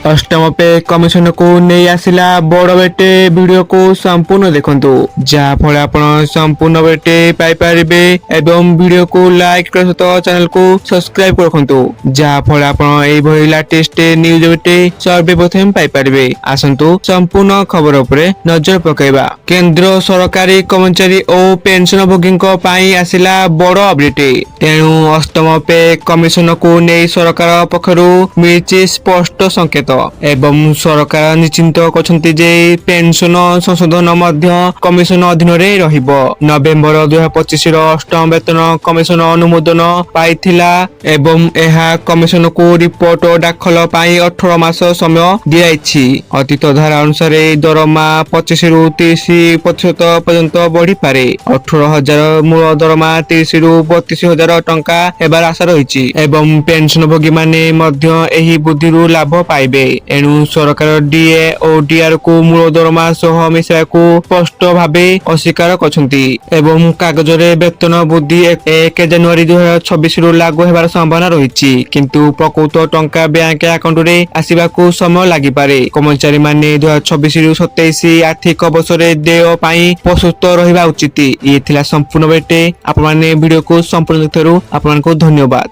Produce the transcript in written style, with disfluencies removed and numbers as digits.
अष्टम पे कमिशन को नहीं आसिला बड़ बेटे वीडियो को संपूर्ण देखंतु जहाँ फल आपण संपूर्ण बेटे पाई परिबे एवं वीडियो को लाइक कर सहित चैनल को सब्सक्राइब रखंतु जहाँ फल आपण एई भई लेटेस्ट न्यूज बेटे सर्वप्रथम पाई परिबे। आसंतु संपूर्ण खबर उपरे नजर पकेबा। केंद्र सरकारी कर्मचारी और पेंशनभोगी पाई आसिला बड़ अपडेट। तेणु अष्टम पे कमिशन को नहीं सरकार पक्षरु मिली स्पष्ट संकेत एवं सरकार निश्चिंत करछन्ति जे पेंशन संशोधन मध्य कमिशन अधीन रे रहिबो। नवेम्बर 2025 रो अष्टम वेतन कमिशन अनुमोदन पाइथिला एवं एहा कमिशन को रिपोर्ट दाखल पाई 18 मास समय दियाइछि। अतीत धारा अनुसार दरमा 25 रु 30% पर्यंत बढ़ी पारे। 18,000 मूल दरमा 30 रु 32,000 टंका हेबार आशा रहिछि एवं पेंशनभोगी माने मध्य एही बुद्धिरु लाभ पाइबे। एणु सरकार डीए और डीआर को मूल दरमा सह मिसाको स्पष्ट भावे अस्वीकार करछन्ति एवं कागजरे वेतन वृद्धि 1 जनवरी 2026 रु लागू हेबार संभावना रहिछि किंतु प्रकृत टंका बैंक अकाउंट रे आसीबाको समय लागि पारे। कर्मचारी माने 2026 रु 27 आर्थिक वर्ष रे देय पाई प्रस्तुत रहिबा उचित। ये थिला संपूर्ण बेटे आपण माने वीडियो को संपूर्ण देखथारु आपण को धन्यवाद।